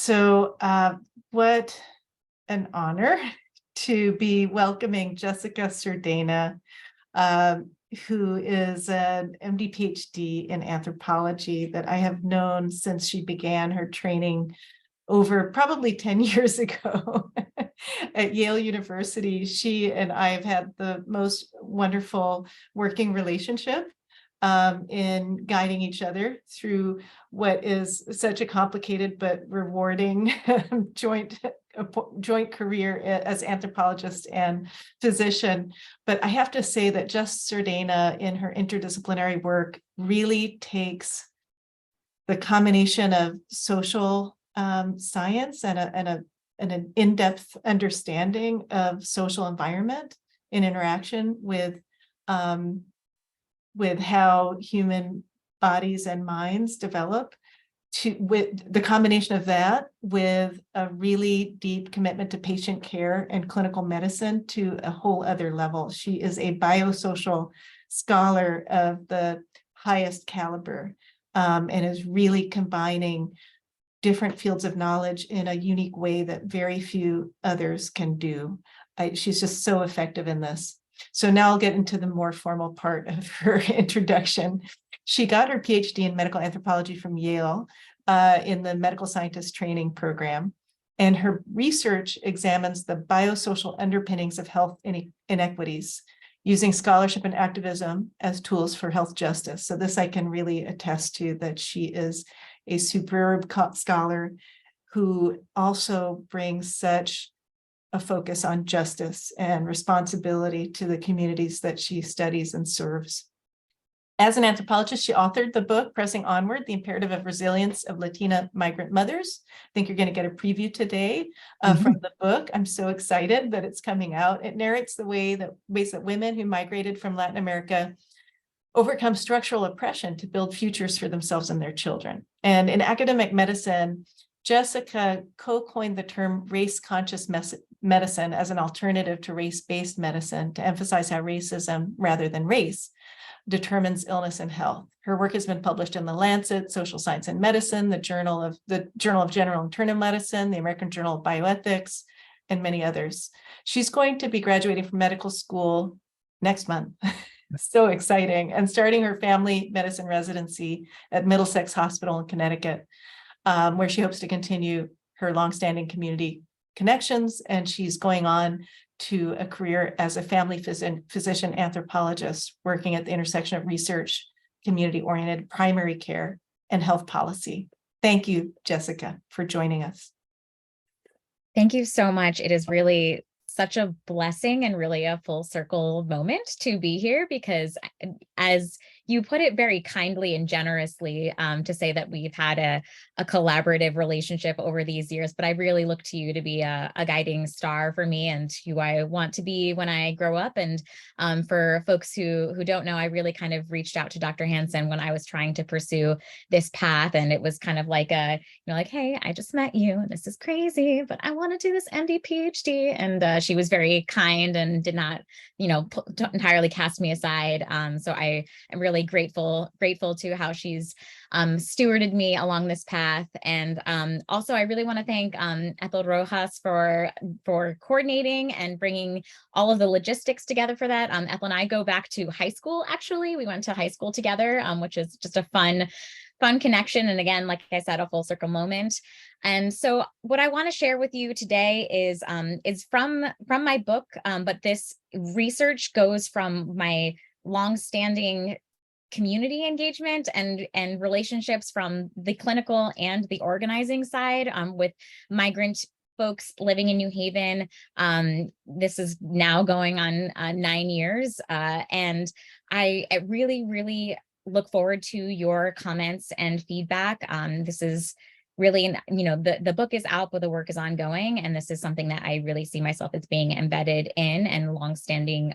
What an honor to be welcoming Jessica Sardana, who is an MD PhD in anthropology that I have known since she began her training over probably 10 years ago at Yale University. She and I have had the most wonderful working relationship in guiding each other through what is such a complicated but rewarding joint career as anthropologist and physician. But I have to say that Jess Sardana in her interdisciplinary work really takes the combination of social science and an in-depth understanding of social environment in interaction with how human bodies and minds develop, with the combination of that with a really deep commitment to patient care and clinical medicine to a whole other level. She is a biosocial scholar of the highest caliber, and is really combining different fields of knowledge in a unique way that very few others can do. She's just so effective in this. So now I'll get into the more formal part of her introduction. She got her PhD in medical anthropology from Yale in the medical scientist training program. And her research examines the biosocial underpinnings of health inequities, using scholarship and activism as tools for health justice. So this I can really attest to, that she is a superb scholar who also brings such a focus on justice and responsibility to the communities that she studies and serves. As an anthropologist, she authored the book, Pressing Onward, The Imperative of Resilience of Latina Migrant Mothers. I think you're going to get a preview today from the book. I'm so excited that it's coming out. It narrates the ways that women who migrated from Latin America overcome structural oppression to build futures for themselves and their children. And in academic medicine, Jessica co-coined the term race-conscious medicine as an alternative to race-based medicine to emphasize how racism, rather than race, determines illness and health. Her work has been published in The Lancet, Social Science and Medicine, the Journal of General Internal Medicine, the American Journal of Bioethics, and many others. She's going to be graduating from medical school next month. So exciting. And starting her family medicine residency at Middlesex Hospital in Connecticut, where she hopes to continue her longstanding community connections. And she's going on to a career as a family physician anthropologist, working at the intersection of research, community-oriented primary care, and health policy. Thank you, Jessica, for joining us. Thank you so much. It is really such a blessing and really a full circle moment to be here, because as you put it very kindly and generously, to say that we've had a collaborative relationship over these years, but I really look to you to be a guiding star for me and who I want to be when I grow up. And for folks who don't know, I really kind of reached out to Dr. Hansen when I was trying to pursue this path. And it was kind of like like, hey, I just met you. This is crazy, but I want to do this MD PhD. And she was very kind and did not, entirely cast me aside. So I am really grateful to how she's stewarded me along this path. And also I really want to thank Ethel Rojas for coordinating and bringing all of the logistics together for that. Ethel and I go back to high school. Actually, we went to high school together, which is just a fun connection. And again, like I said, a full circle moment. And so what I want to share with you today is from my book, but this research goes from my longstanding community engagement and relationships from the clinical and the organizing side with migrant folks living in New Haven. This is now going on 9 years. And I really, really look forward to your comments and feedback. This is really, the book is out, but the work is ongoing. And this is something that I really see myself as being embedded in and longstanding,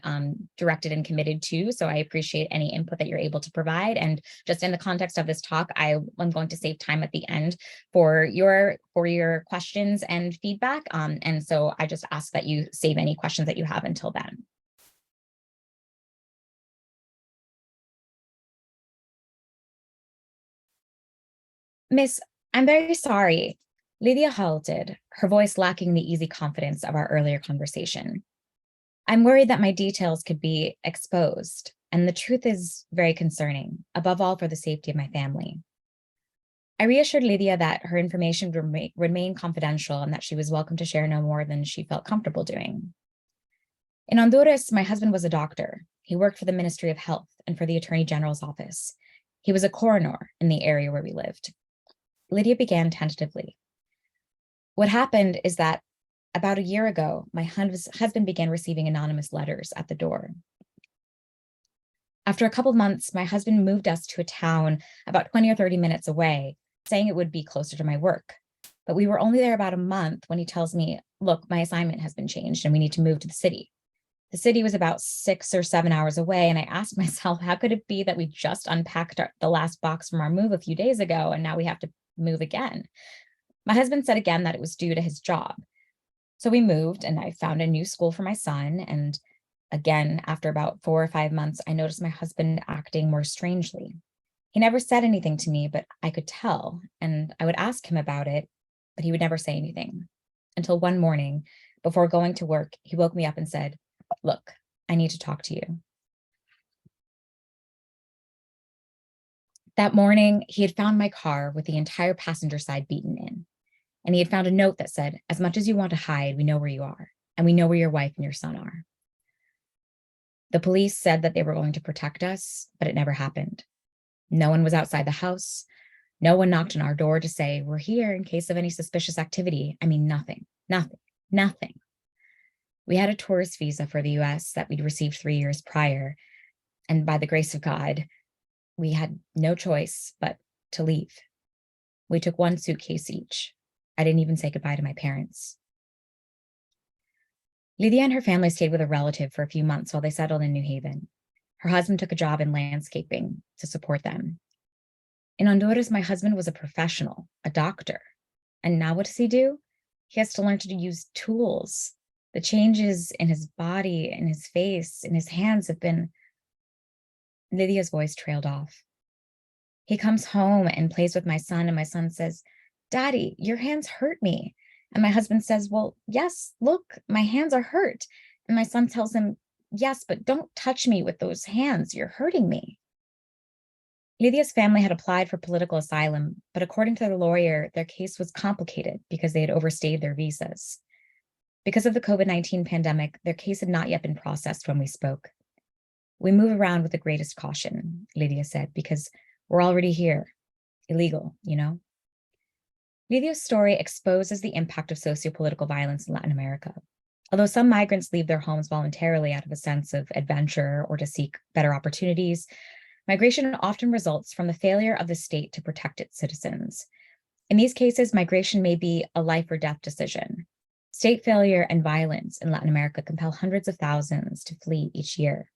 directed and committed to. So I appreciate any input that you're able to provide. And just in the context of this talk, I'm going to save time at the end for your questions and feedback. And so I just ask that you save any questions that you have until then. Miss, I'm very sorry. Lydia halted, her voice lacking the easy confidence of our earlier conversation. I'm worried that my details could be exposed, and the truth is very concerning, above all for the safety of my family. I reassured Lydia that her information would remain confidential and that she was welcome to share no more than she felt comfortable doing. In Honduras, my husband was a doctor. He worked for the Ministry of Health and for the Attorney General's office. He was a coroner in the area where we lived. Lydia began tentatively. What happened is that about a year ago, my husband began receiving anonymous letters at the door. After a couple of months, my husband moved us to a town about 20 or 30 minutes away, saying it would be closer to my work. But we were only there about a month when he tells me, look, my assignment has been changed and we need to move to the city. The city was about 6 or 7 hours away, and I asked myself, how could it be that we just unpacked the last box from our move a few days ago and now we have to move again? My husband said again that it was due to his job. So we moved and I found a new school for my son. And again, after about 4 or 5 months, I noticed my husband acting more strangely. He never said anything to me, but I could tell, and I would ask him about it, but he would never say anything. Until one morning, before going to work, he woke me up and said, look, I need to talk to you. That morning, he had found my car with the entire passenger side beaten in. And he had found a note that said, as much as you want to hide, we know where you are, and we know where your wife and your son are. The police said that they were going to protect us, but it never happened. No one was outside the house. No one knocked on our door to say, we're here in case of any suspicious activity. I mean, nothing. We had a tourist visa for the US that we'd received 3 years prior. And by the grace of God, we had no choice but to leave. We took one suitcase each. I didn't even say goodbye to my parents. Lydia and her family stayed with a relative for a few months while they settled in New Haven. Her husband took a job in landscaping to support them. In Honduras, my husband was a professional, a doctor. And now what does he do? He has to learn to use tools. The changes in his body, in his face, in his hands have been... Lydia's voice trailed off. He comes home and plays with my son, and my son says, Daddy, your hands hurt me. And my husband says, well, yes, look, my hands are hurt. And my son tells him, yes, but don't touch me with those hands. You're hurting me. Lydia's family had applied for political asylum, but according to their lawyer, their case was complicated because they had overstayed their visas. Because of the COVID-19 pandemic, their case had not yet been processed when we spoke. We move around with the greatest caution, Lydia said, because we're already here. Illegal, you know? Lydia's story exposes the impact of sociopolitical violence in Latin America. Although some migrants leave their homes voluntarily out of a sense of adventure or to seek better opportunities, migration often results from the failure of the state to protect its citizens. In these cases, migration may be a life or death decision. State failure and violence in Latin America compel hundreds of thousands to flee each year.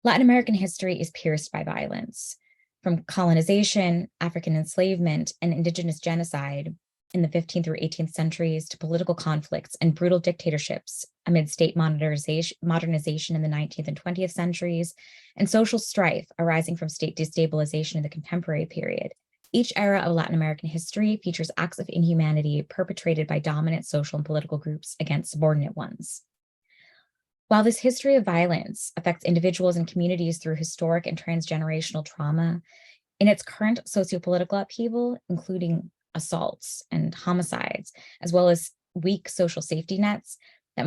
Latin American history is pierced by violence. From colonization, African enslavement, and indigenous genocide in the 15th through 18th centuries to political conflicts and brutal dictatorships amid state modernization in the 19th and 20th centuries, and social strife arising from state destabilization in the contemporary period. Each era of Latin American history features acts of inhumanity perpetrated by dominant social and political groups against subordinate ones. While this history of violence affects individuals and communities through historic and transgenerational trauma, in its current sociopolitical upheaval, including assaults and homicides, as well as weak social safety nets, these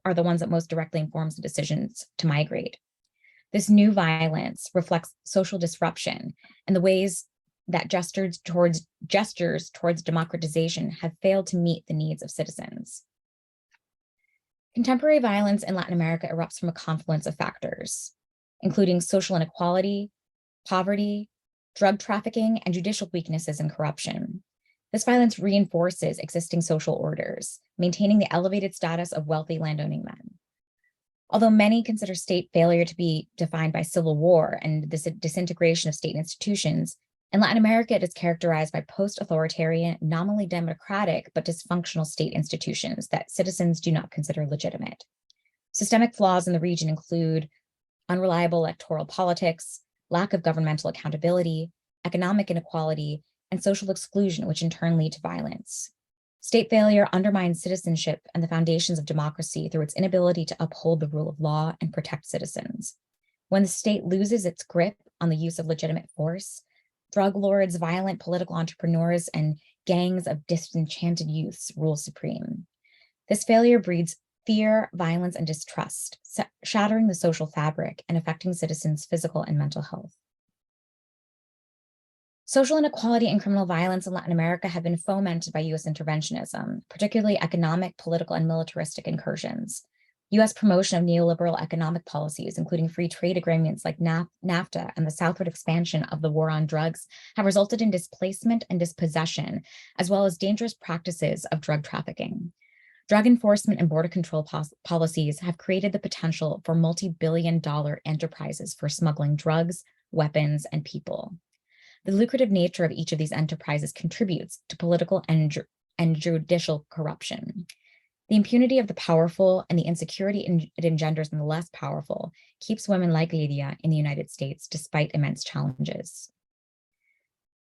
are the ones that most directly informs the decisions to migrate. This new violence reflects social disruption and the ways that gestures towards democratization have failed to meet the needs of citizens. Contemporary violence in Latin America erupts from a confluence of factors, including social inequality, poverty, drug trafficking, and judicial weaknesses and corruption. This violence reinforces existing social orders, maintaining the elevated status of wealthy landowning men. Although many consider state failure to be defined by civil war and this disintegration of state institutions, in Latin America, it is characterized by post-authoritarian, nominally democratic, but dysfunctional state institutions that citizens do not consider legitimate. Systemic flaws in the region include unreliable electoral politics, lack of governmental accountability, economic inequality, and social exclusion, which in turn lead to violence. State failure undermines citizenship and the foundations of democracy through its inability to uphold the rule of law and protect citizens. When the state loses its grip on the use of legitimate force, drug lords, violent political entrepreneurs, and gangs of disenchanted youths rule supreme. This failure breeds fear, violence, and distrust, shattering the social fabric and affecting citizens' physical and mental health. Social inequality and criminal violence in Latin America have been fomented by U.S. interventionism, particularly economic, political, and militaristic incursions. U.S. promotion of neoliberal economic policies, including free trade agreements like NAFTA and the southward expansion of the war on drugs, have resulted in displacement and dispossession, as well as dangerous practices of drug trafficking. Drug enforcement and border control policies have created the potential for multi-billion-dollar enterprises for smuggling drugs, weapons, and people. The lucrative nature of each of these enterprises contributes to political and judicial corruption. The impunity of the powerful and the insecurity it engenders in the less powerful keeps women like Lydia in the United States despite immense challenges.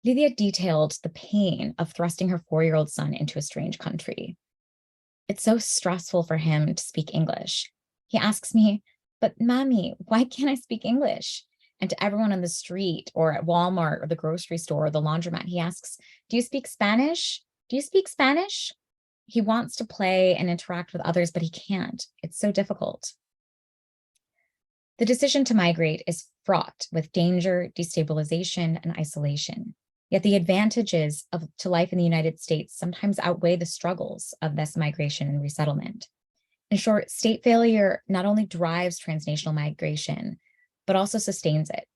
Lydia detailed the pain of thrusting her 4-year-old son into a strange country. It's so stressful for him to speak English. He asks me, "But mommy, why can't I speak English?" And to everyone on the street or at Walmart or the grocery store or the laundromat, he asks, "Do you speak Spanish? Do you speak Spanish?" He wants to play and interact with others, but he can't. It's so difficult. The decision to migrate is fraught with danger, destabilization, and isolation. Yet the advantages to life in the United States sometimes outweigh the struggles of this migration and resettlement. In short, state failure not only drives transnational migration, but also sustains it.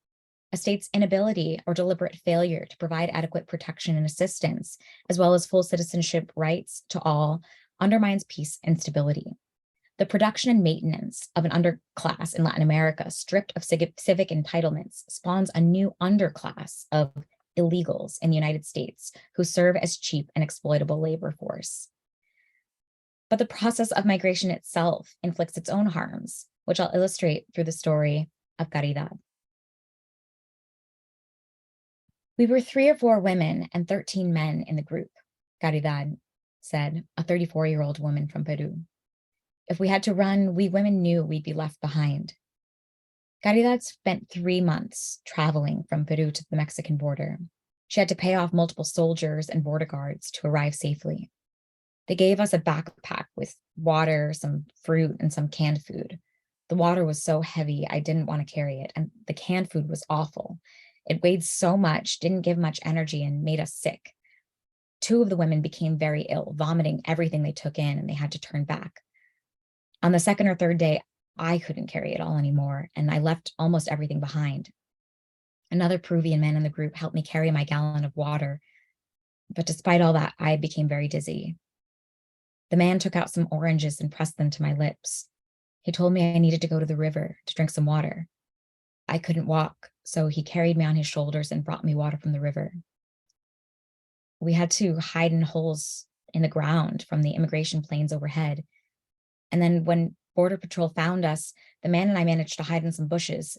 A state's inability or deliberate failure to provide adequate protection and assistance, as well as full citizenship rights to all, undermines peace and stability. The production and maintenance of an underclass in Latin America, stripped of civic entitlements, spawns a new underclass of illegals in the United States who serve as cheap and exploitable labor force. But the process of migration itself inflicts its own harms, which I'll illustrate through the story of Caridad. We were 3 or 4 women and 13 men in the group, Caridad said, a 34-year-old woman from Peru. If we had to run, we women knew we'd be left behind. Caridad spent 3 months traveling from Peru to the Mexican border. She had to pay off multiple soldiers and border guards to arrive safely. They gave us a backpack with water, some fruit, and some canned food. The water was so heavy, I didn't want to carry it, and the canned food was awful. It weighed so much, didn't give much energy, and made us sick. 2 of the women became very ill, vomiting everything they took in, and they had to turn back. On the 2nd or 3rd day, I couldn't carry it all anymore, and I left almost everything behind. Another Peruvian man in the group helped me carry my gallon of water, but despite all that, I became very dizzy. The man took out some oranges and pressed them to my lips. He told me I needed to go to the river to drink some water. I couldn't walk, so he carried me on his shoulders and brought me water from the river. We had to hide in holes in the ground from the immigration planes overhead. And then when Border Patrol found us, the man and I managed to hide in some bushes.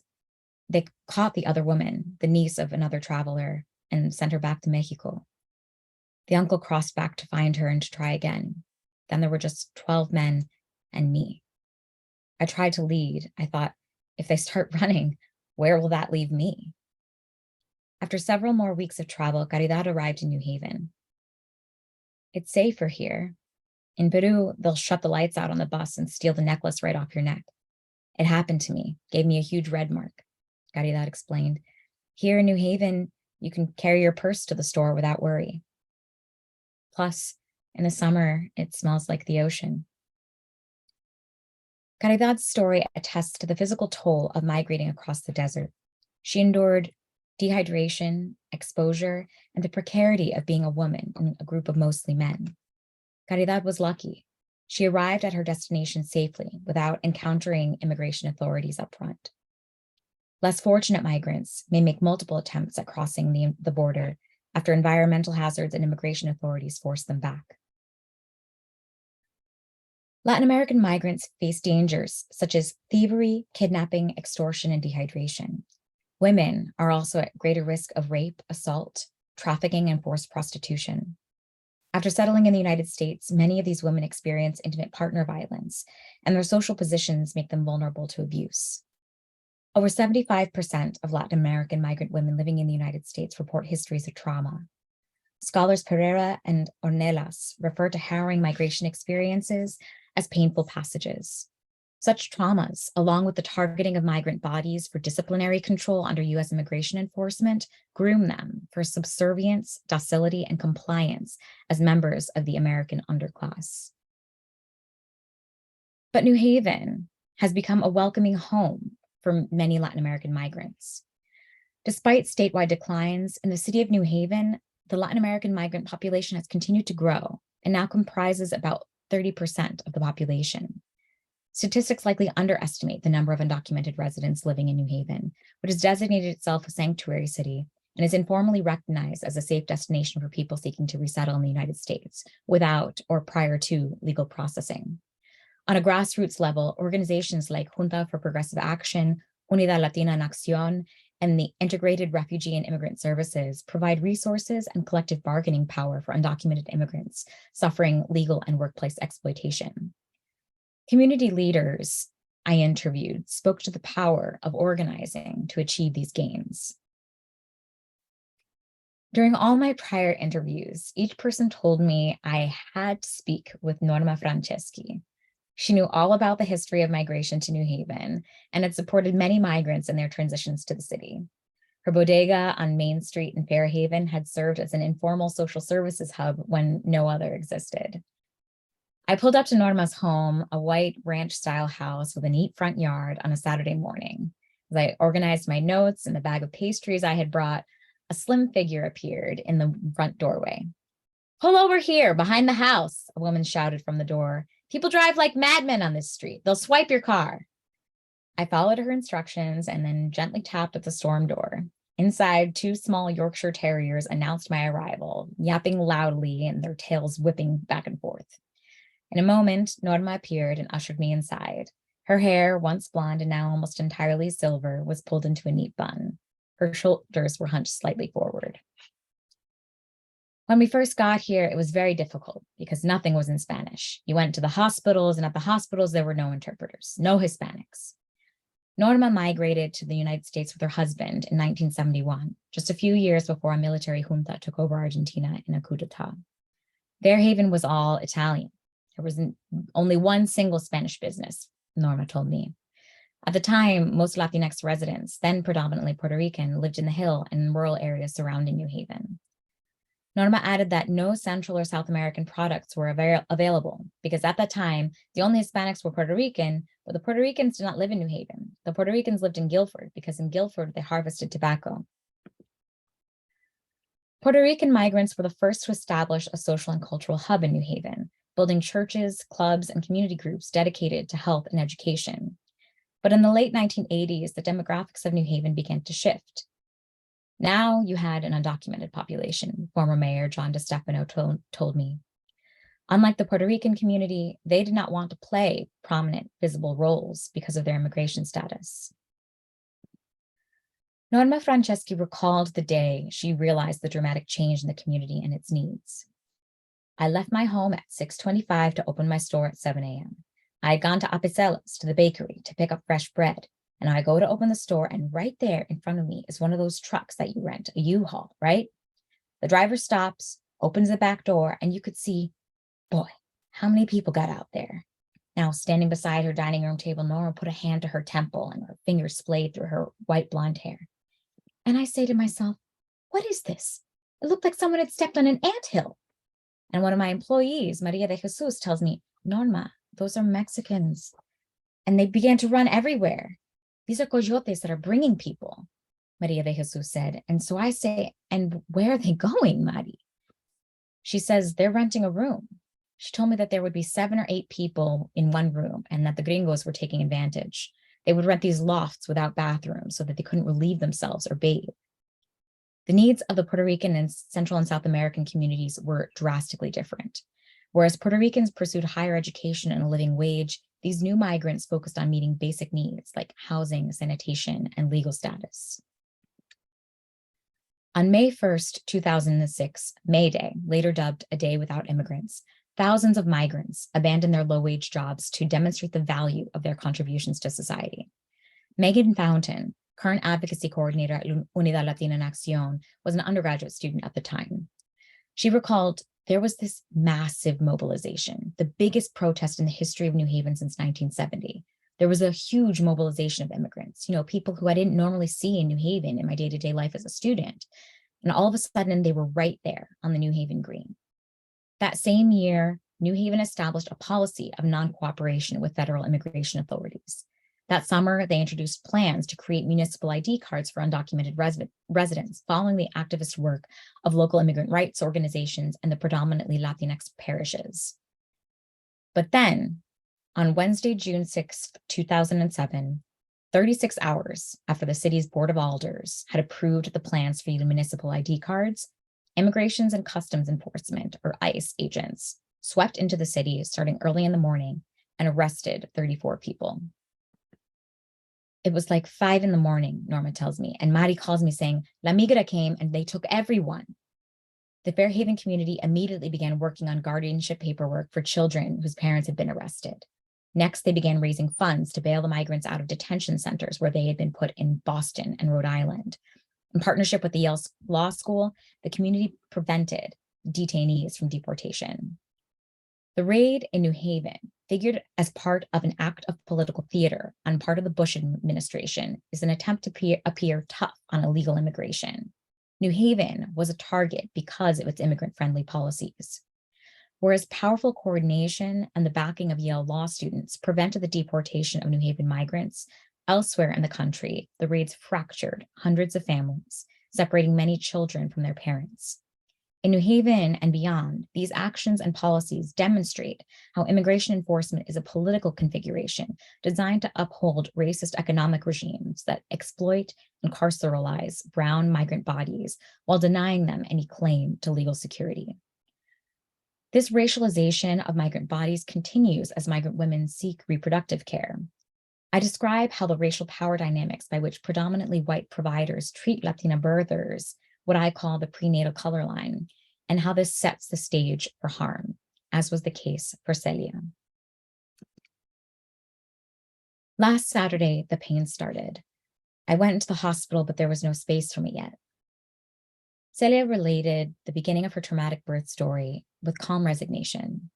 They caught the other woman, the niece of another traveler, and sent her back to Mexico. The uncle crossed back to find her and to try again. Then there were just 12 men and me. I tried to lead. I thought, if they start running, where will that leave me? After several more weeks of travel, Caridad arrived in New Haven. It's safer here. In Peru, they'll shut the lights out on the bus and steal the necklace right off your neck. It happened to me, gave me a huge red mark, Caridad explained. Here in New Haven, you can carry your purse to the store without worry. Plus, in the summer, it smells like the ocean. Caridad's story attests to the physical toll of migrating across the desert. She endured dehydration, exposure, and the precarity of being a woman in a group of mostly men. Caridad was lucky. She arrived at her destination safely without encountering immigration authorities up front. Less fortunate migrants may make multiple attempts at crossing the border after environmental hazards and immigration authorities force them back. Latin American migrants face dangers such as thievery, kidnapping, extortion, and dehydration. Women are also at greater risk of rape, assault, trafficking, and forced prostitution. After settling in the United States, many of these women experience intimate partner violence, and their social positions make them vulnerable to abuse. Over 75% of Latin American migrant women living in the United States report histories of trauma. Scholars Pereira and Ornelas refer to harrowing migration experiences as painful passages. Such traumas, along with the targeting of migrant bodies for disciplinary control under U.S. immigration enforcement, groom them for subservience, docility, and compliance as members of the American underclass. But New Haven has become a welcoming home for many Latin American migrants. Despite statewide declines, in the city of New Haven, the Latin American migrant population has continued to grow and now comprises about 30% of the population. Statistics likely underestimate the number of undocumented residents living in New Haven, which has designated itself a sanctuary city and is informally recognized as a safe destination for people seeking to resettle in the United States without or prior to legal processing. On a grassroots level, organizations like Junta for Progressive Action, Unidad Latina en Acción, and the Integrated Refugee and Immigrant Services provide resources and collective bargaining power for undocumented immigrants suffering legal and workplace exploitation. Community leaders I interviewed spoke to the power of organizing to achieve these gains. During all my prior interviews, each person told me I had to speak with Norma Franceschi. She knew all about the history of migration to New Haven and had supported many migrants in their transitions to the city. Her bodega on Main Street in Fairhaven had served as an informal social services hub when no other existed. I pulled up to Norma's home, a white ranch-style house with a neat front yard, on a Saturday morning. As I organized my notes and the bag of pastries I had brought, a slim figure appeared in the front doorway. "Pull over here, behind the house," a woman shouted from the door. "People drive like madmen on this street. They'll swipe your car." I followed her instructions and then gently tapped at the storm door. Inside, two small Yorkshire Terriers announced my arrival, yapping loudly and their tails whipping back and forth. In a moment, Norma appeared and ushered me inside. Her hair, once blonde and now almost entirely silver, was pulled into a neat bun. Her shoulders were hunched slightly forward. When we first got here, it was very difficult because nothing was in Spanish. You went to the hospitals, and at the hospitals, there were no interpreters, no Hispanics. Norma migrated to the United States with her husband in 1971, just a few years before a military junta took over Argentina in a coup d'etat. Their haven was all Italian. There was only one single Spanish business, Norma told me. At the time, most Latinx residents, then predominantly Puerto Rican, lived in the Hill and in rural areas surrounding New Haven. Norma added that no Central or South American products were available because at that time, the only Hispanics were Puerto Rican, but the Puerto Ricans did not live in New Haven. The Puerto Ricans lived in Guilford because in Guilford, they harvested tobacco. Puerto Rican migrants were the first to establish a social and cultural hub in New Haven, building churches, clubs, and community groups dedicated to health and education. But in the late 1980s, the demographics of New Haven began to shift. Now you had an undocumented population, former Mayor John DeStefano told me. Unlike the Puerto Rican community, they did not want to play prominent, visible roles because of their immigration status. Norma Franceschi recalled the day she realized the dramatic change in the community and its needs. "I left my home at 6:25 to open my store at 7 a.m. I had gone to Apicella's, to the bakery, to pick up fresh bread. And I go to open the store, and right there in front of me is one of those trucks that you rent, a U-Haul, right? The driver stops, opens the back door, and you could see, boy, how many people got out there. Now, standing beside her dining room table, Nora put a hand to her temple, and her fingers splayed through her white blonde hair. And I say to myself, what is this? It looked like someone had stepped on an anthill. And one of my employees, Maria de Jesus, tells me, Norma, those are Mexicans. And they began to run everywhere. These are coyotes that are bringing people, Maria de Jesus said. And so I say, and where are they going, Mari? She says, they're renting a room. She told me that there would be 7 or 8 people in one room and that the gringos were taking advantage. They would rent these lofts without bathrooms so that they couldn't relieve themselves or bathe. The needs of the Puerto Rican and Central and South American communities were drastically different. Whereas Puerto Ricans pursued higher education and a living wage, these new migrants focused on meeting basic needs like housing, sanitation, and legal status. On May 1st, 2006, May Day, later dubbed a day without immigrants, thousands of migrants abandoned their low-wage jobs to demonstrate the value of their contributions to society. Megan Fountain, current advocacy coordinator at Unidad Latina en Acción, was an undergraduate student at the time. She recalled there was this massive mobilization, the biggest protest in the history of New Haven since 1970. There was a huge mobilization of immigrants, people who I didn't normally see in New Haven in my day-to-day life as a student. And all of a sudden, they were right there on the New Haven Green. That same year, New Haven established a policy of non-cooperation with federal immigration authorities. That summer, they introduced plans to create municipal ID cards for undocumented residents, following the activist work of local immigrant rights organizations and the predominantly Latinx parishes. But then, on Wednesday, June 6th, 2007, 36 hours after the city's Board of Alders had approved the plans for the municipal ID cards, Immigrations and Customs Enforcement, or ICE agents, swept into the city starting early in the morning and arrested 34 people. It was like 5 a.m, Norma tells me, and Mari calls me saying, La Migra came and they took everyone. The Fairhaven community immediately began working on guardianship paperwork for children whose parents had been arrested. Next, they began raising funds to bail the migrants out of detention centers where they had been put in Boston and Rhode Island. In partnership with the Yale Law School, the community prevented detainees from deportation. The raid in New Haven figured as part of an act of political theater on part of the Bush administration is an attempt to appear tough on illegal immigration. New Haven was a target because of its immigrant-friendly policies. Whereas powerful coordination and the backing of Yale law students prevented the deportation of New Haven migrants, elsewhere in the country, the raids fractured hundreds of families, separating many children from their parents. In New Haven and beyond, these actions and policies demonstrate how immigration enforcement is a political configuration designed to uphold racist economic regimes that exploit and carceralize brown migrant bodies while denying them any claim to legal security. This racialization of migrant bodies continues as migrant women seek reproductive care. I describe how the racial power dynamics by which predominantly white providers treat Latina birthers, what I call the prenatal color line, and how this sets the stage for harm, as was the case for Celia. Last Saturday, the pain started. I went into the hospital, but there was no space for me yet. Celia related the beginning of her traumatic birth story with calm resignation.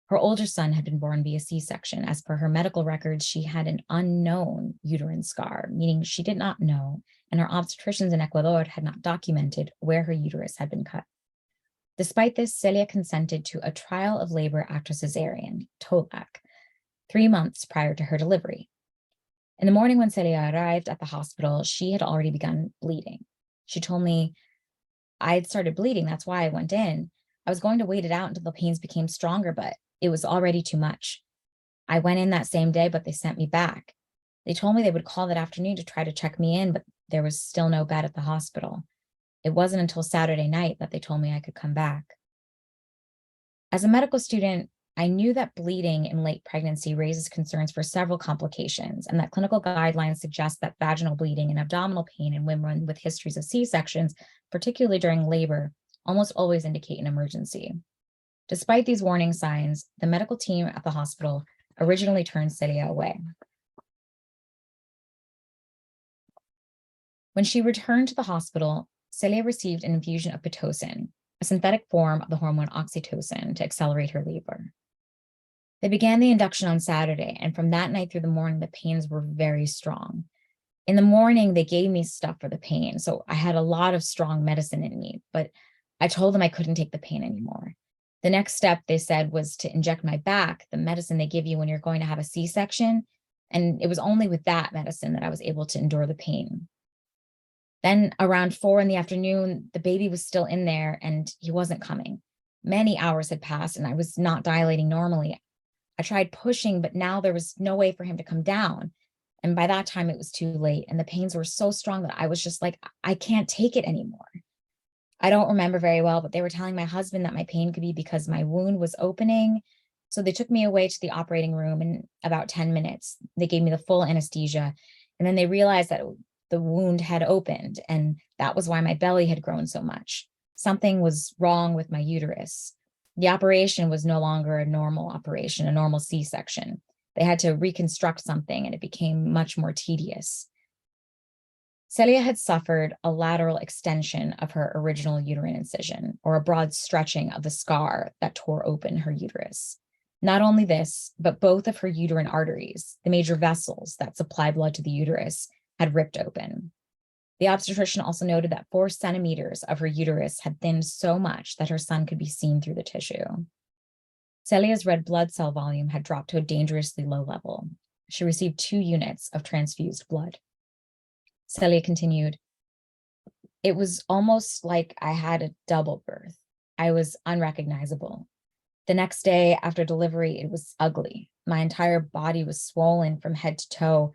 Her older son had been born via C-section. As per her medical records, she had an unknown uterine scar, meaning she did not know, and her obstetricians in Ecuador had not documented where her uterus had been cut. Despite this, Celia consented to a trial of labor after cesarean, TOLAC, 3 months prior to her delivery. In the morning when Celia arrived at the hospital, she had already begun bleeding. She told me, I had started bleeding, that's why I went in. I was going to wait it out until the pains became stronger, but it was already too much. I went in that same day, but they sent me back. They told me they would call that afternoon to try to check me in, but there was still no bed at the hospital. It wasn't until Saturday night that they told me I could come back. As a medical student, I knew that bleeding in late pregnancy raises concerns for several complications, and that clinical guidelines suggest that vaginal bleeding and abdominal pain in women with histories of C-sections, particularly during labor, almost always indicate an emergency. Despite these warning signs, the medical team at the hospital originally turned Celia away. When she returned to the hospital, Celia received an infusion of Pitocin, a synthetic form of the hormone oxytocin, to accelerate her labor. They began the induction on Saturday, and from that night through the morning, the pains were very strong. In the morning, they gave me stuff for the pain, so I had a lot of strong medicine in me, but I told them I couldn't take the pain anymore. The next step, they said, was to inject my back, the medicine they give you when you're going to have a C-section, and it was only with that medicine that I was able to endure the pain. Then around 4 p.m, the baby was still in there and he wasn't coming. Many hours had passed and I was not dilating normally. I tried pushing, but now there was no way for him to come down. And by that time it was too late and the pains were so strong that I was just like, I can't take it anymore. I don't remember very well, but they were telling my husband that my pain could be because my wound was opening. So they took me away to the operating room in about 10 minutes. They gave me the full anesthesia. And then they realized that The wound had opened, and that was why my belly had grown so much. Something was wrong with my uterus. The operation was no longer a normal operation, a normal C-section. They had to reconstruct something, and it became much more tedious. Celia had suffered a lateral extension of her original uterine incision, or a broad stretching of the scar that tore open her uterus. Not only this, but both of her uterine arteries, the major vessels that supply blood to the uterus, had ripped open. The obstetrician also noted that 4 centimeters of her uterus had thinned so much that her son could be seen through the tissue. Celia's red blood cell volume had dropped to a dangerously low level. She received 2 units of transfused blood. Celia continued, "It was almost like I had a double birth. I was unrecognizable. The next day after delivery, it was ugly. My entire body was swollen from head to toe.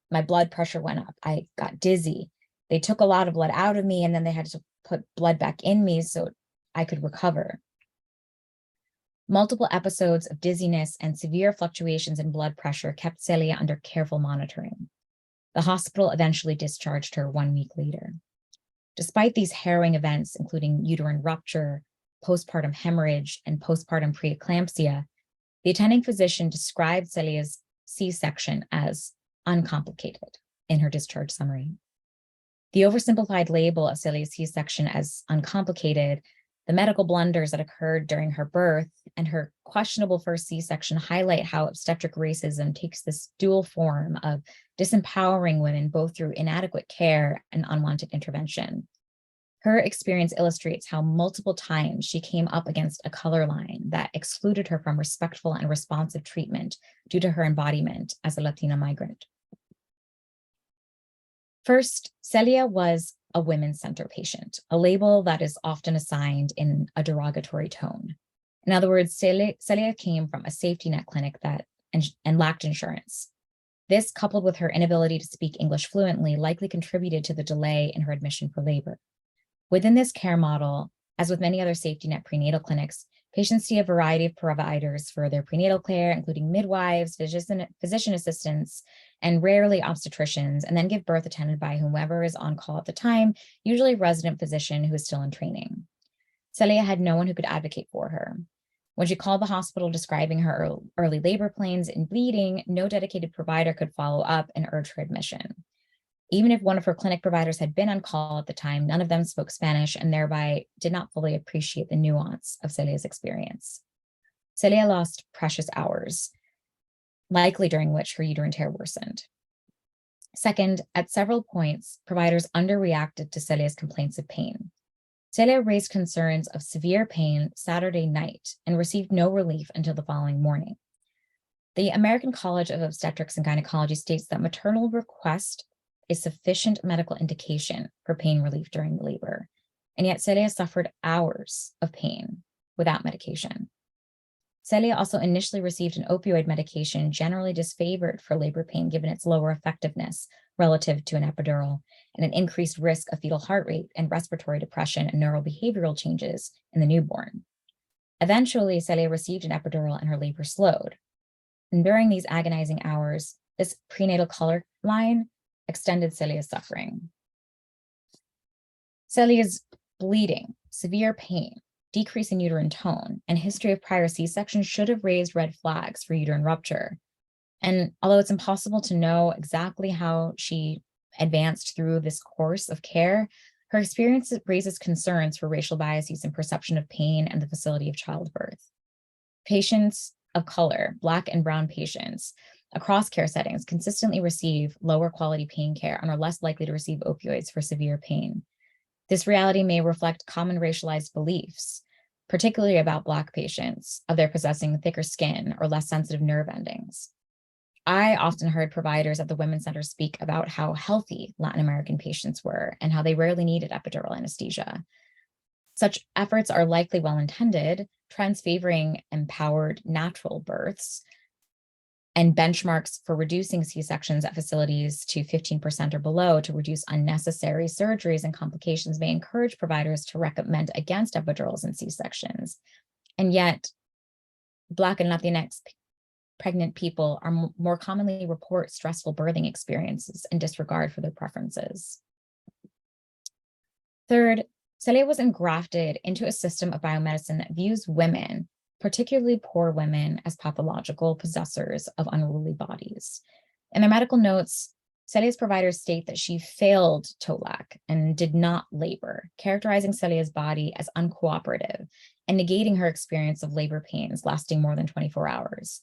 My blood pressure went up. I got dizzy. They took a lot of blood out of me, and then they had to put blood back in me so I could recover." Multiple episodes of dizziness and severe fluctuations in blood pressure kept Celia under careful monitoring. The hospital eventually discharged her 1 week later. Despite these harrowing events, including uterine rupture, postpartum hemorrhage, and postpartum preeclampsia, the attending physician described Celia's C-section as uncomplicated in her discharge summary. The oversimplified label of Celia's C-section as uncomplicated, the medical blunders that occurred during her birth, and her questionable first C-section highlight how obstetric racism takes this dual form of disempowering women both through inadequate care and unwanted intervention. Her experience illustrates how multiple times she came up against a color line that excluded her from respectful and responsive treatment due to her embodiment as a Latina migrant. First, Celia was a women's center patient, a label that is often assigned in a derogatory tone. In other words, Celia came from a safety net clinic and lacked insurance. This, coupled with her inability to speak English fluently, likely contributed to the delay in her admission for labor. Within this care model, as with many other safety net prenatal clinics, patients see a variety of providers for their prenatal care, including midwives, physician assistants, and rarely obstetricians, and then give birth attended by whomever is on call at the time, usually a resident physician who is still in training. Celia had no one who could advocate for her. When she called the hospital describing her early labor pains and bleeding, no dedicated provider could follow up and urge her admission. Even if one of her clinic providers had been on call at the time, none of them spoke Spanish and thereby did not fully appreciate the nuance of Celia's experience. Celia lost precious hours, likely during which her uterine tear worsened. Second, at several points, providers underreacted to Celia's complaints of pain. Celia raised concerns of severe pain Saturday night and received no relief until the following morning. The American College of Obstetrics and Gynecology states that maternal request is sufficient medical indication for pain relief during labor, and yet Celia suffered hours of pain without medication. Celia also initially received an opioid medication generally disfavored for labor pain given its lower effectiveness relative to an epidural and an increased risk of fetal heart rate and respiratory depression and neurobehavioral changes in the newborn. Eventually, Celia received an epidural and her labor slowed. And during these agonizing hours, this prenatal color line extended Celia's suffering. Celia's bleeding, severe pain, decrease in uterine tone, and history of prior C-section should have raised red flags for uterine rupture. And although it's impossible to know exactly how she advanced through this course of care, her experience raises concerns for racial biases and perception of pain and the facility of childbirth. Patients of color, Black and Brown patients, across care settings consistently receive lower quality pain care and are less likely to receive opioids for severe pain. This reality may reflect common racialized beliefs, particularly about Black patients, of their possessing thicker skin or less sensitive nerve endings. I often heard providers at the Women's Center speak about how healthy Latin American patients were and how they rarely needed epidural anesthesia. Such efforts are likely well-intended, trends favoring empowered natural births, and benchmarks for reducing C-sections at facilities to 15% or below to reduce unnecessary surgeries and complications may encourage providers to recommend against epidurals and C-sections. And yet, Black and Latinx pregnant people are more commonly report stressful birthing experiences and disregard for their preferences. Third, Celia was engrafted into a system of biomedicine that views women, particularly poor women, as pathological possessors of unruly bodies. In their medical notes, Celia's providers state that she failed Tolak and did not labor, characterizing Celia's body as uncooperative and negating her experience of labor pains lasting more than 24 hours.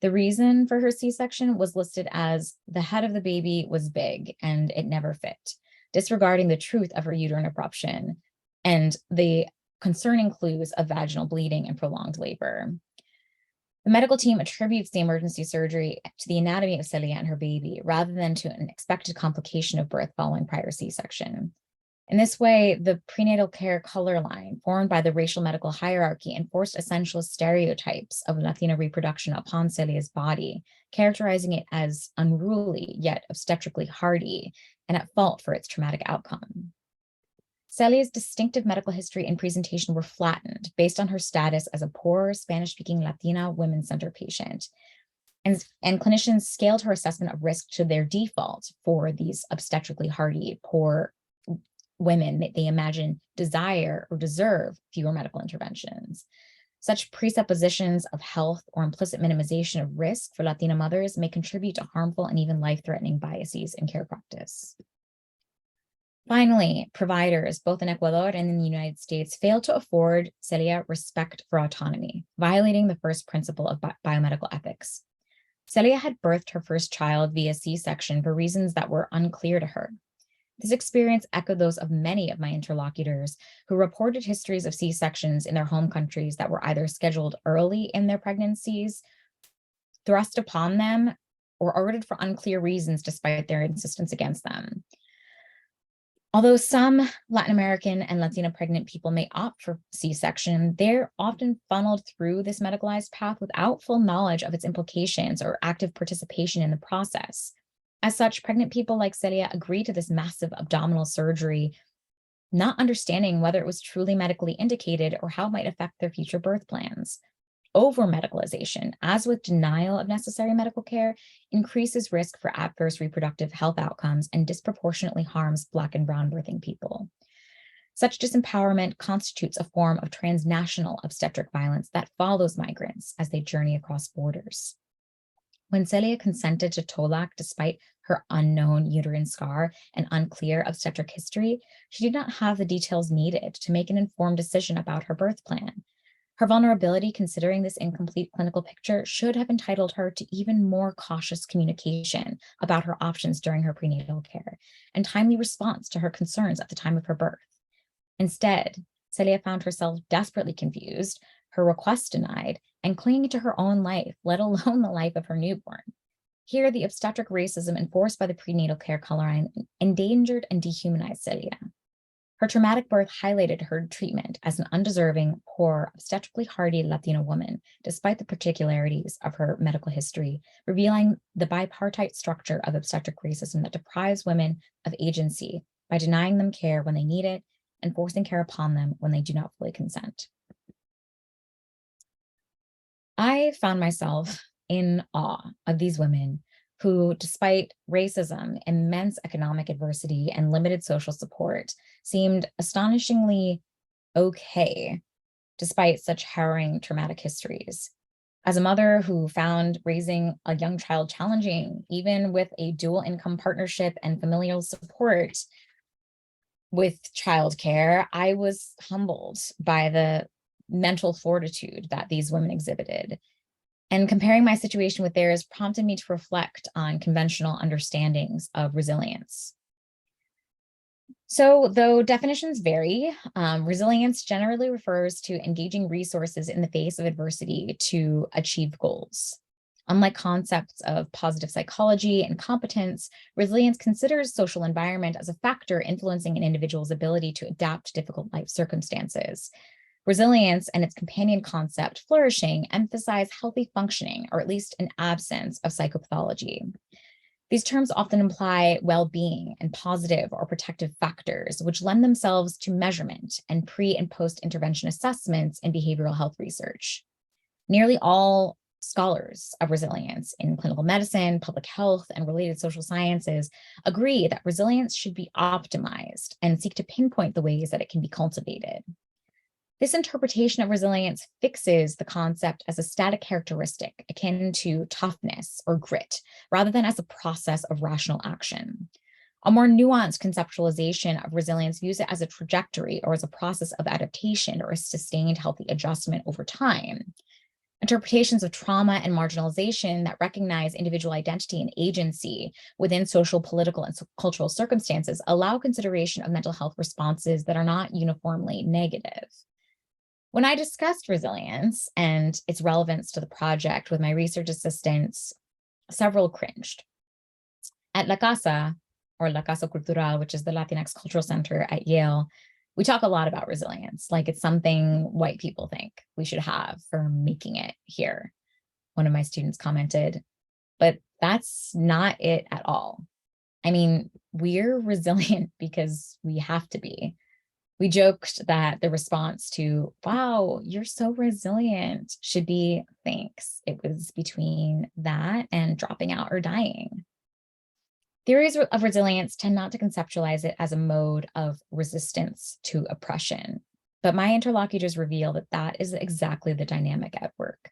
The reason for her C-section was listed as the head of the baby was big and it never fit, disregarding the truth of her uterine abruption and the concerning clues of vaginal bleeding and prolonged labor. The medical team attributes the emergency surgery to the anatomy of Celia and her baby, rather than to an expected complication of birth following prior C-section. In this way, the prenatal care color line formed by the racial medical hierarchy enforced essentialist stereotypes of Latina reproduction upon Celia's body, characterizing it as unruly yet obstetrically hardy and at fault for its traumatic outcome. Celia's distinctive medical history and presentation were flattened based on her status as a poor Spanish-speaking Latina women's center patient. And clinicians scaled her assessment of risk to their default for these obstetrically hardy, poor women that they imagine desire or deserve fewer medical interventions. Such presuppositions of health or implicit minimization of risk for Latina mothers may contribute to harmful and even life-threatening biases in care practice. Finally, providers, both in Ecuador and in the United States, failed to afford Celia respect for autonomy, violating the first principle of biomedical ethics. Celia had birthed her first child via C-section for reasons that were unclear to her. This experience echoed those of many of my interlocutors who reported histories of C-sections in their home countries that were either scheduled early in their pregnancies, thrust upon them, or ordered for unclear reasons despite their insistence against them. Although some Latin American and Latina pregnant people may opt for C-section, they're often funneled through this medicalized path without full knowledge of its implications or active participation in the process. As such, pregnant people like Celia agree to this massive abdominal surgery, not understanding whether it was truly medically indicated or how it might affect their future birth plans. Over-medicalization, as with denial of necessary medical care, increases risk for adverse reproductive health outcomes and disproportionately harms Black and Brown birthing people. Such disempowerment constitutes a form of transnational obstetric violence that follows migrants as they journey across borders. When Celia consented to Tolak despite her unknown uterine scar and unclear obstetric history, she did not have the details needed to make an informed decision about her birth plan. Her vulnerability, considering this incomplete clinical picture, should have entitled her to even more cautious communication about her options during her prenatal care and timely response to her concerns at the time of her birth. Instead, Celia found herself desperately confused, her request denied, and clinging to her own life, let alone the life of her newborn. Here, the obstetric racism enforced by the prenatal care color line endangered and dehumanized Celia. Her traumatic birth highlighted her treatment as an undeserving, poor, obstetrically hardy Latina woman, despite the particularities of her medical history, revealing the bipartite structure of obstetric racism that deprives women of agency by denying them care when they need it and forcing care upon them when they do not fully consent. I found myself in awe of these women who, despite racism, immense economic adversity, and limited social support, seemed astonishingly okay, despite such harrowing traumatic histories. As a mother who found raising a young child challenging, even with a dual income partnership and familial support with childcare, I was humbled by the mental fortitude that these women exhibited. And comparing my situation with theirs prompted me to reflect on conventional understandings of resilience. So, though definitions vary, resilience generally refers to engaging resources in the face of adversity to achieve goals. Unlike concepts of positive psychology and competence, resilience considers social environment as a factor influencing an individual's ability to adapt to difficult life circumstances. Resilience and its companion concept, flourishing, emphasize healthy functioning, or at least an absence of psychopathology. These terms often imply well-being and positive or protective factors, which lend themselves to measurement and pre- and post-intervention assessments in behavioral health research. Nearly all Scholars of resilience in clinical medicine, public health, and related social sciences agree that resilience should be optimized and seek to pinpoint the ways that it can be cultivated. This interpretation of resilience fixes the concept as a static characteristic akin to toughness or grit, rather than as a process of rational action. A more nuanced conceptualization of resilience views it as a trajectory or as a process of adaptation or a sustained healthy adjustment over time. Interpretations of trauma and marginalization that recognize individual identity and agency within social, political, and cultural circumstances allow consideration of mental health responses that are not uniformly negative. When I discussed resilience and its relevance to the project with my research assistants, several cringed. At La Casa, or La Casa Cultural, which is the Latinx Cultural Center at Yale, we talk a lot about resilience, like it's something white people think we should have for making it here. One of my students commented, but that's not it at all. I mean, we're resilient because we have to be. We joked that the response to, wow, you're so resilient, should be thanks. It was between that and dropping out or dying. Theories of resilience tend not to conceptualize it as a mode of resistance to oppression, but my interlocutors reveal that that is exactly the dynamic at work.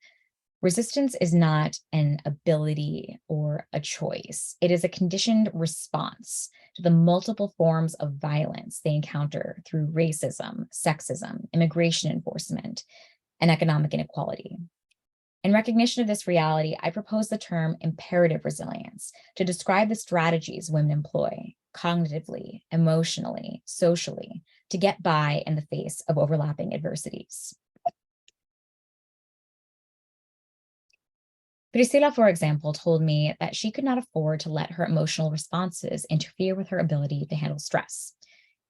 Resistance is not an ability or a choice. It is a conditioned response to the multiple forms of violence they encounter through racism, sexism, immigration enforcement, and economic inequality. In recognition of this reality, I propose the term imperative resilience to describe the strategies women employ cognitively, emotionally, socially to get by in the face of overlapping adversities. Priscilla, for example, told me that she could not afford to let her emotional responses interfere with her ability to handle stress.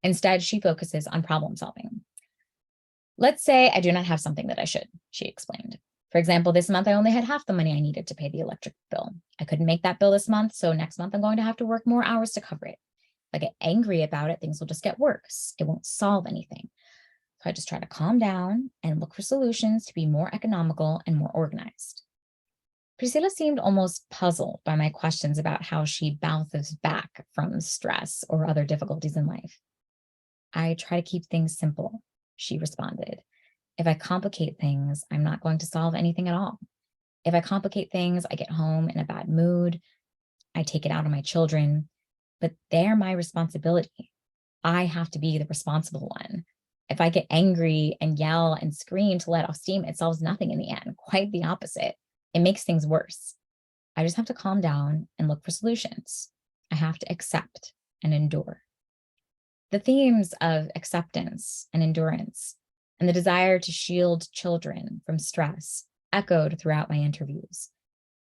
Instead, she focuses on problem solving. Let's say I do not have something that I should, she explained. For example, this month I only had half the money I needed to pay the electric bill. I couldn't make that bill this month, so next month I'm going to have to work more hours to cover it. If I get angry about it, things will just get worse. It won't solve anything. So I just try to calm down and look for solutions to be more economical and more organized. Priscilla seemed almost puzzled by my questions about how she bounces back from stress or other difficulties in life. I try to keep things simple, she responded. If I complicate things, I'm not going to solve anything at all. If I complicate things, I get home in a bad mood. I take it out on my children, but they're my responsibility. I have to be the responsible one. If I get angry and yell and scream to let off steam, it solves nothing in the end. Quite the opposite. It makes things worse. I just have to calm down and look for solutions. I have to accept and endure. The themes of acceptance and endurance and the desire to shield children from stress echoed throughout my interviews.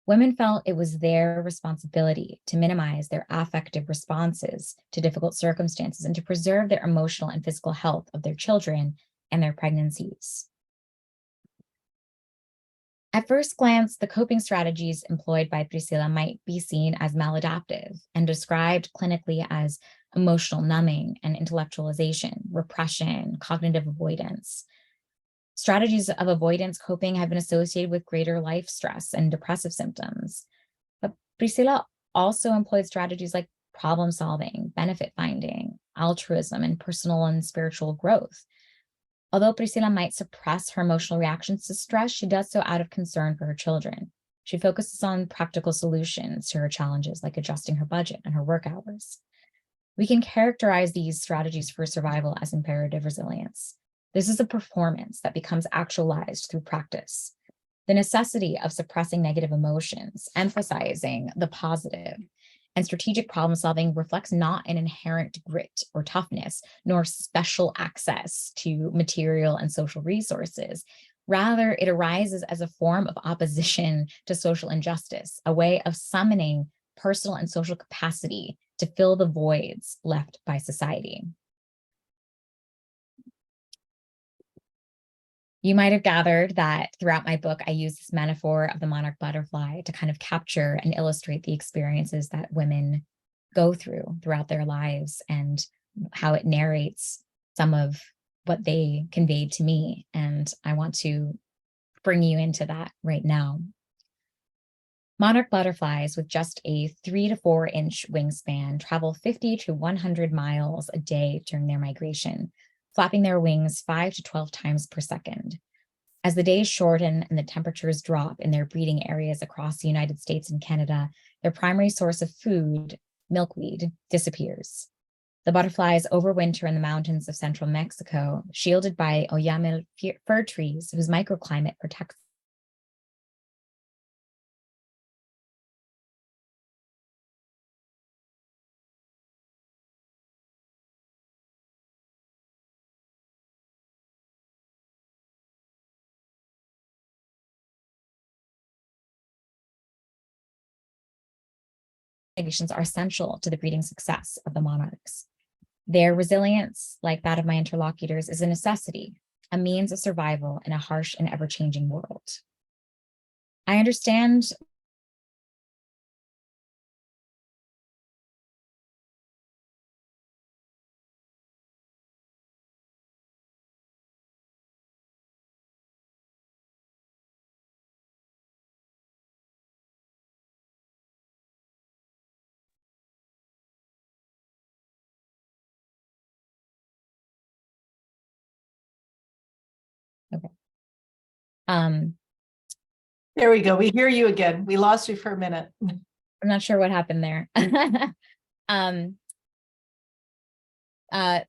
Women felt it was their responsibility to minimize their affective responses to difficult circumstances and to preserve their emotional and physical health of their children and their pregnancies. At first glance, the coping strategies employed by Priscilla might be seen as maladaptive and described clinically as emotional numbing and intellectualization, repression, cognitive avoidance. Strategies of avoidance coping have been associated with greater life stress and depressive symptoms. But Priscilla also employed strategies like problem solving, benefit finding, altruism, and personal and spiritual growth. Although Priscilla might suppress her emotional reactions to stress, she does so out of concern for her children. She focuses on practical solutions to her challenges, like adjusting her budget and her work hours. We can characterize these strategies for survival as imperative resilience. This is a performance that becomes actualized through practice. The necessity of suppressing negative emotions, emphasizing the positive, and strategic problem solving reflects not an inherent grit or toughness, nor special access to material and social resources. Rather, it arises as a form of opposition to social injustice, a way of summoning personal and social capacity to fill the voids left by society. You might have gathered that throughout my book, I use this metaphor of the monarch butterfly to kind of capture and illustrate the experiences that women go through throughout their lives and how it narrates some of what they conveyed to me. And I want to bring you into that right now. Monarch butterflies with just a 3 to 4 inch wingspan travel 50 to 100 miles a day during their migration, flapping their wings 5 to 12 times per second. As the days shorten and the temperatures drop in their breeding areas across the United States and Canada, their primary source of food, milkweed, disappears. The butterflies overwinter in the mountains of central Mexico, shielded by oyamel fir trees whose microclimate protects conditions are essential to the breeding success of the monarchs. Their resilience, like that of my interlocutors, is a necessity, a means of survival in a harsh and ever-changing world. I understand okay. There we go. We hear you again. We lost you for a minute. I'm not sure what happened there.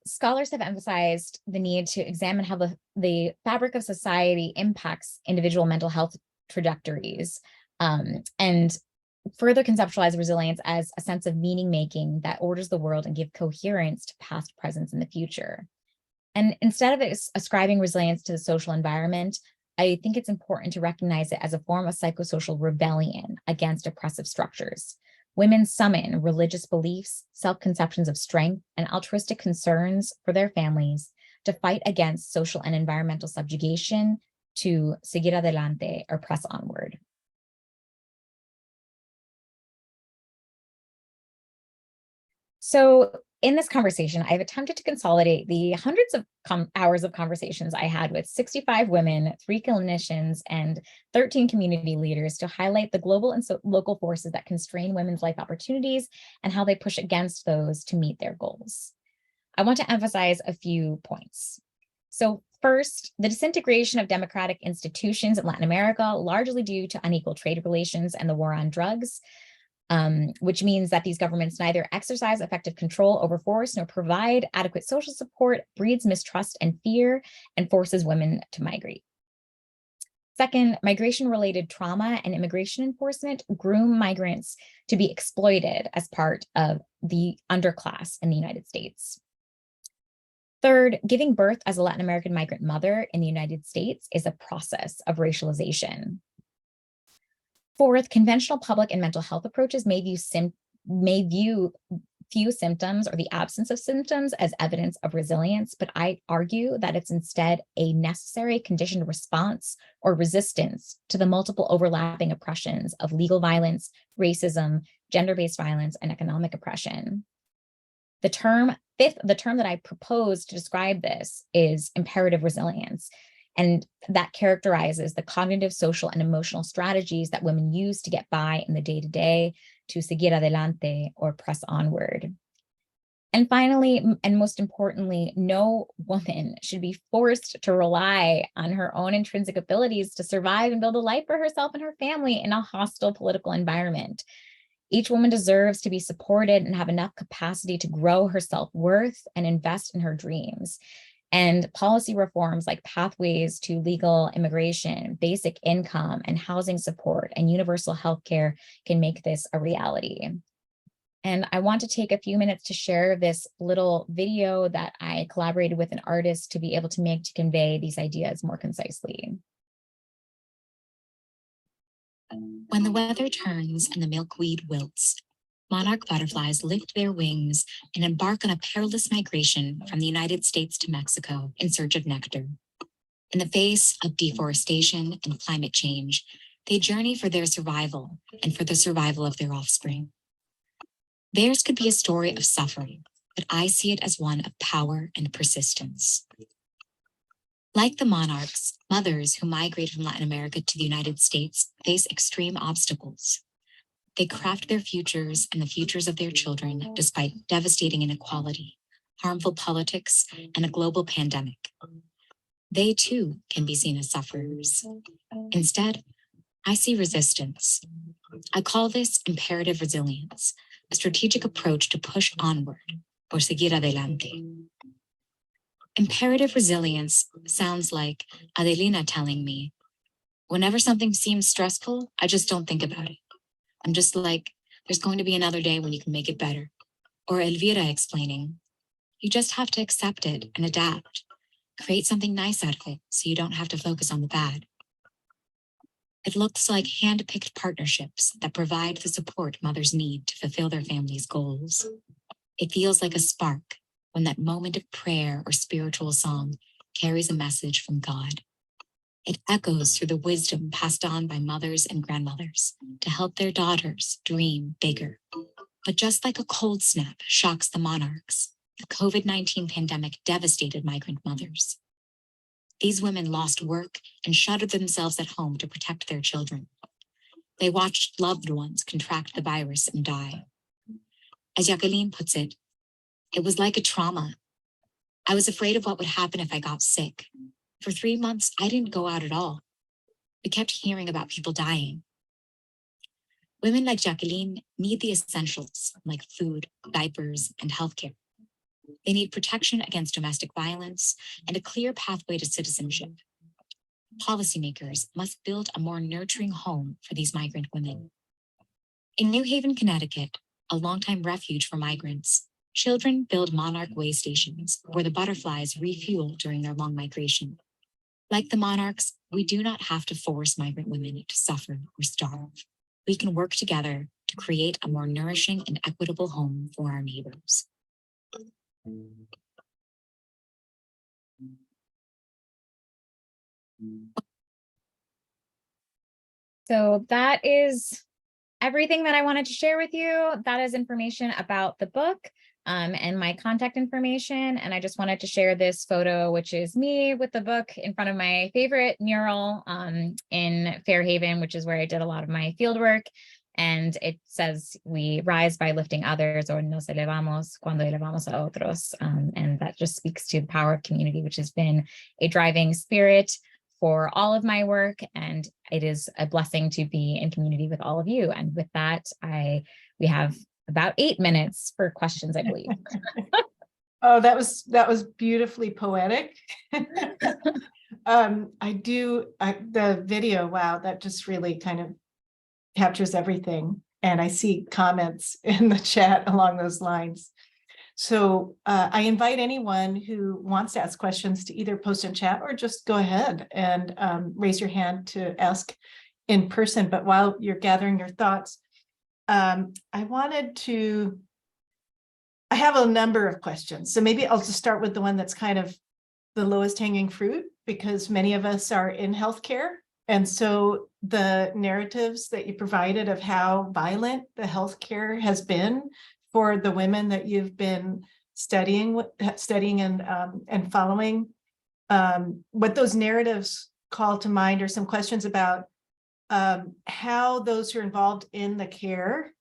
Scholars have emphasized the need to examine how the fabric of society impacts individual mental health trajectories, and further conceptualize resilience as a sense of meaning making that orders the world and give coherence to past, present, and the future. And instead of ascribing resilience to the social environment, I think it's important to recognize it as a form of psychosocial rebellion against oppressive structures. Women summon religious beliefs, self-conceptions of strength, and altruistic concerns for their families to fight against social and environmental subjugation, to seguir adelante, or press onward. So in this conversation, I've attempted to consolidate the hundreds of hours of conversations I had with 65 women, 3 clinicians, and 13 community leaders to highlight the global and local forces that constrain women's life opportunities and how they push against those to meet their goals. I want to emphasize a few points. So first, the disintegration of democratic institutions in Latin America, largely due to unequal trade relations and the war on drugs, which means that these governments neither exercise effective control over force nor provide adequate social support, breeds mistrust and fear, and forces women to migrate. Second, migration-related trauma and immigration enforcement groom migrants to be exploited as part of the underclass in the United States. Third, giving birth as a Latin American migrant mother in the United States is a process of racialization. Fourth, conventional public and mental health approaches may view few symptoms or the absence of symptoms as evidence of resilience, but I argue that it's instead a necessary conditioned response or resistance to the multiple overlapping oppressions of legal violence, racism, gender-based violence, and economic oppression. The term that I propose to describe this is imperative resilience. And that characterizes the cognitive, social, and emotional strategies that women use to get by in the day-to-day, to seguir adelante, or press onward. And finally, and most importantly, no woman should be forced to rely on her own intrinsic abilities to survive and build a life for herself and her family in a hostile political environment. Each woman deserves to be supported and have enough capacity to grow her self-worth and invest in her dreams. And policy reforms like pathways to legal immigration, basic income, and housing support, and universal healthcare can make this a reality. And I want to take a few minutes to share this little video that I collaborated with an artist to be able to convey these ideas more concisely. When the weather turns and the milkweed wilts, monarch butterflies lift their wings and embark on a perilous migration from the United States to Mexico in search of nectar. In the face of deforestation and climate change, they journey for their survival and for the survival of their offspring. Theirs could be a story of suffering, but I see it as one of power and persistence. Like the monarchs, mothers who migrate from Latin America to the United States face extreme obstacles. They craft their futures and the futures of their children despite devastating inequality, harmful politics, and a global pandemic. They too can be seen as sufferers. Instead, I see resistance. I call this imperative resilience, a strategic approach to push onward, or seguir adelante. Imperative resilience sounds like Adelina telling me, whenever something seems stressful, I just don't think about it. I'm just like, there's going to be another day when you can make it better. Or Elvira explaining, you just have to accept it and adapt. Create something nice out of it so you don't have to focus on the bad. It looks like hand-picked partnerships that provide the support mothers need to fulfill their family's goals. It feels like a spark when that moment of prayer or spiritual song carries a message from God. It echoes through the wisdom passed on by mothers and grandmothers to help their daughters dream bigger. But just like a cold snap shocks the monarchs, the COVID-19 pandemic devastated migrant mothers. These women lost work and shuttered themselves at home to protect their children. They watched loved ones contract the virus and die. As Jacqueline puts it was like a trauma. I was afraid of what would happen if I got sick. For 3 months, I didn't go out at all. We kept hearing about people dying. Women like Jacqueline need the essentials like food, diapers, and healthcare. They need protection against domestic violence and a clear pathway to citizenship. Policymakers must build a more nurturing home for these migrant women. In New Haven, Connecticut, a longtime refuge for migrants, children build monarch way stations where the butterflies refuel during their long migration. Like the monarchs, we do not have to force migrant women to suffer or starve. We can work together to create a more nourishing and equitable home for our neighbors. So that is everything that I wanted to share with you. That is information about the book and my contact information. And I just wanted to share this photo, which is me with the book in front of my favorite mural in Fairhaven, which is where I did a lot of my field work. And it says, we rise by lifting others, or nos elevamos cuando elevamos a otros. And that just speaks to the power of community, which has been a driving spirit for all of my work. And it is a blessing to be in community with all of you. And with that, we have about 8 minutes for questions, I believe. Oh, that was beautifully poetic. The video, wow, that just really kind of captures everything. And I see comments in the chat along those lines. So I invite anyone who wants to ask questions to either post in chat or just go ahead and raise your hand to ask in person. But while you're gathering your thoughts, I have a number of questions. So maybe I'll just start with the one that's kind of the lowest hanging fruit, because many of us are in healthcare. And so the narratives that you provided of how violent the healthcare has been for the women that you've been studying and following, what those narratives call to mind are some questions about how those who are involved in the care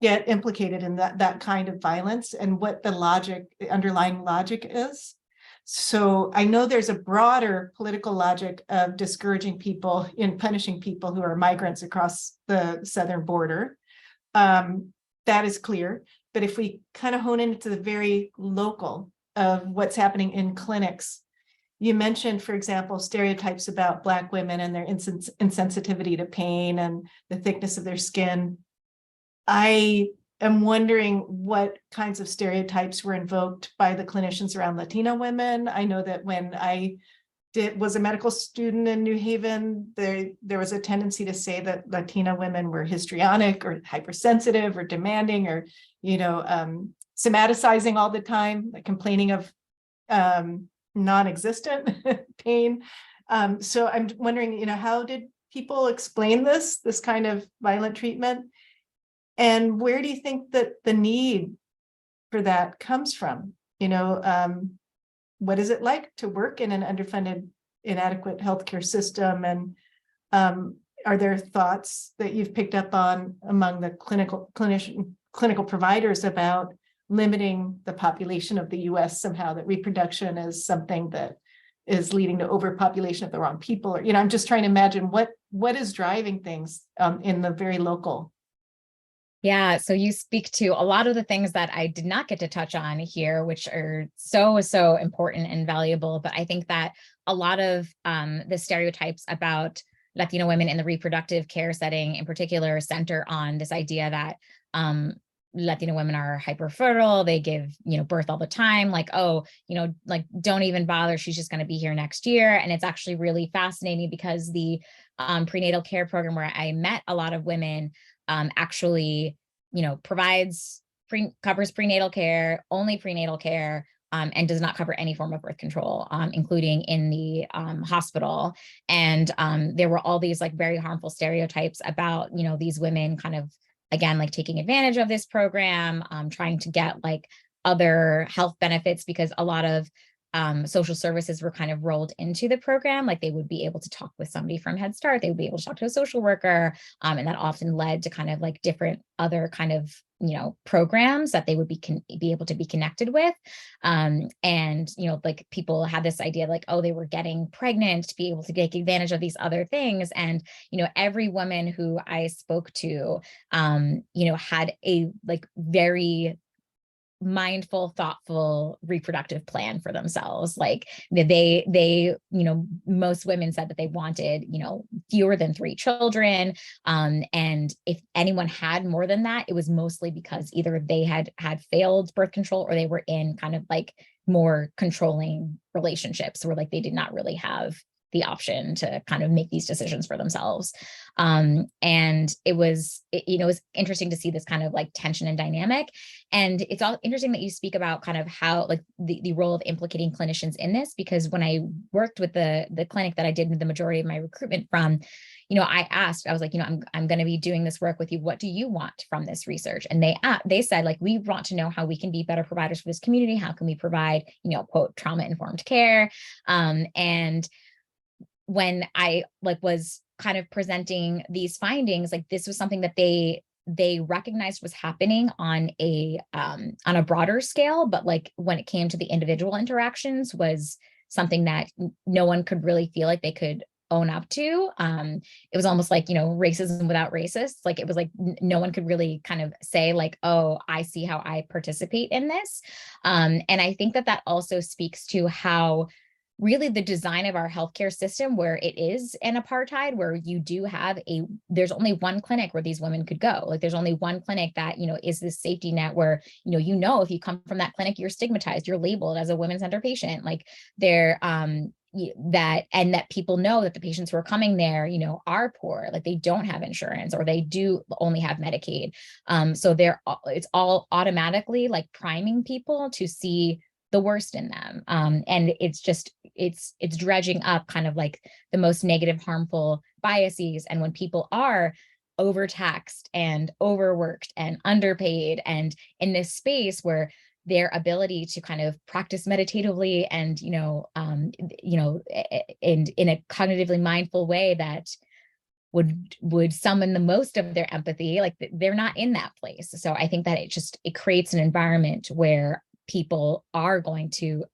get implicated in that kind of violence, and what the underlying logic is. So I know there's a broader political logic of discouraging people in punishing people who are migrants across the southern border. That is clear. But if we kind of hone into the very local of what's happening in clinics, you mentioned, for example, stereotypes about Black women and their insensitivity to pain and the thickness of their skin. I am wondering what kinds of stereotypes were invoked by the clinicians around Latina women. I know that when I was a medical student in New Haven, there was a tendency to say that Latina women were histrionic or hypersensitive or demanding, or, somaticizing all the time, like complaining of non-existent pain. So I'm wondering, how did people explain this kind of violent treatment? And where do you think that the need for that comes from? What is it like to work in an underfunded, inadequate healthcare system? And are there thoughts that you've picked up on among the clinical providers about limiting the population of the US somehow, that reproduction is something that is leading to overpopulation of the wrong people? Or, I'm just trying to imagine what is driving things in the very local. Yeah, so you speak to a lot of the things that I did not get to touch on here, which are so important and valuable. But I think that a lot of the stereotypes about Latino women in the reproductive care setting in particular center on this idea that Latino women are hyperfertile, they give, birth all the time, like, oh, like, don't even bother, she's just going to be here next year. And it's actually really fascinating because the prenatal care program where I met a lot of women actually, covers prenatal care, only prenatal care, and does not cover any form of birth control, including in the hospital. And there were all these like very harmful stereotypes about, these women kind of, again, like taking advantage of this program, trying to get like other health benefits, because a lot of social services were kind of rolled into the program. Like they would be able to talk with somebody from Head Start, they would be able to talk to a social worker. And that often led to kind of like different other kind of, programs that they would be able to be connected with. And, like people had this idea like, oh, they were getting pregnant to be able to take advantage of these other things. And, every woman who I spoke to, had a like very mindful, thoughtful reproductive plan for themselves. Like they, most women said that they wanted, fewer than 3 children. And if anyone had more than that, it was mostly because either they had failed birth control or they were in kind of like more controlling relationships where like they did not really have the option to kind of make these decisions for themselves. And it was interesting to see this kind of like tension and dynamic. And it's all interesting that you speak about kind of how like the role of implicating clinicians in this, because when I worked with the clinic that I did the majority of my recruitment from, I was like, I'm going to be doing this work with you. What do you want from this research? And they said, like, we want to know how we can be better providers for this community. How can we provide, quote, trauma-informed care? And when I was kind of presenting these findings, like this was something that they recognized was happening on a broader scale, but like when it came to the individual interactions was something that no one could really feel like they could own up to. It was almost like, racism without racists. Like it was like no one could really kind of say like, oh, I see how I participate in this. And I think that also speaks to how really the design of our healthcare system, where it is an apartheid, where you do have there's only one clinic where these women could go. Like there's only one clinic that, is this safety net where, if you come from that clinic, you're stigmatized, you're labeled as a women-centered patient. Like they're, that people know that the patients who are coming there, are poor, like they don't have insurance or they do only have Medicaid. So it's all automatically like priming people to see the worst in them. And it's just, it's dredging up kind of like the most negative, harmful biases. And when people are overtaxed and overworked and underpaid and in this space where their ability to kind of practice meditatively and, and in a cognitively mindful way that would summon the most of their empathy, like they're not in that place. So I think that it creates an environment where people are going to,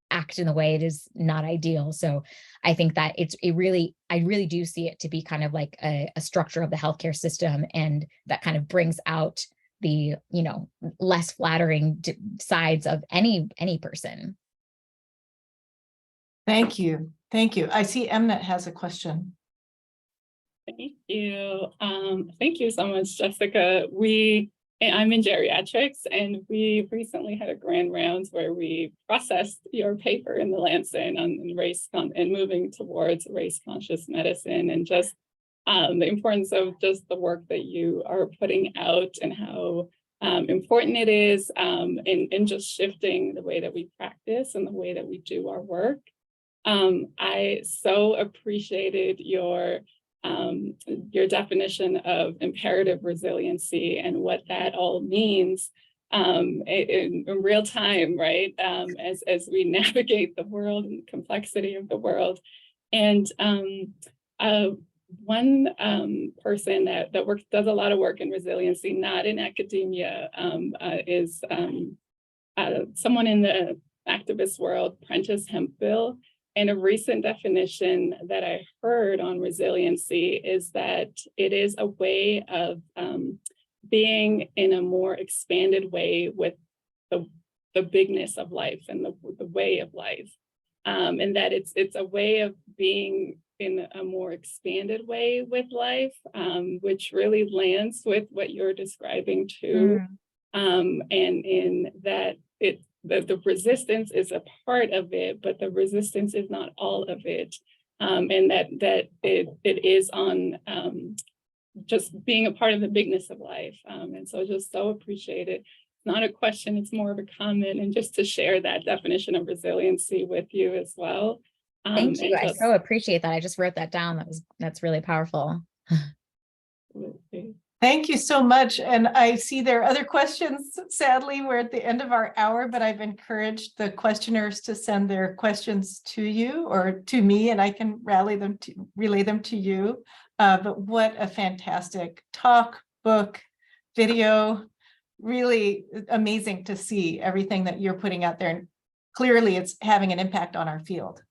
act in a way it is not ideal. So I think that I really do see it to be kind of like a structure of the healthcare system, and that kind of brings out the, less flattering sides of any person. Thank you. I see Mnet has a question. Thank you. Thank you so much, Jessica. I'm in geriatrics, and we recently had a grand rounds where we processed your paper in the Lancet on race and moving towards race-conscious medicine, and just the importance of just the work that you are putting out and how important it is in just shifting the way that we practice and the way that we do our work. I so appreciated your definition of imperative resiliency and what that all means in real time, right? As we navigate the world and the complexity of the world. And one person that does a lot of work in resiliency, not in academia, is someone in the activist world, Prentice Hemphill. And a recent definition that I heard on resiliency is that it is a way of being in a more expanded way with the bigness of life and the way of life. And that it's a way of being in a more expanded way with life, which really lands with what you're describing too. And in that the resistance is a part of it, but the resistance is not all of it. And that it is on just being a part of the bigness of life. And so just so appreciate it. Not a question, it's more of a comment, and just to share that definition of resiliency with you as well. Thank you. I so appreciate that. I just wrote that down. That's really powerful. Thank you so much. And I see there are other questions. Sadly, we're at the end of our hour, but I've encouraged the questioners to send their questions to you or to me, and I can relay them to you. But what a fantastic talk, book, video. Really amazing to see everything that you're putting out there. And clearly it's having an impact on our field.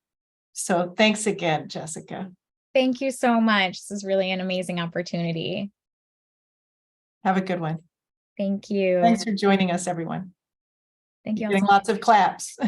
So thanks again, Jessica. Thank you so much. This is really an amazing opportunity. Have a good one. Thank you. Thanks for joining us, everyone. Thank you. Getting lots of claps.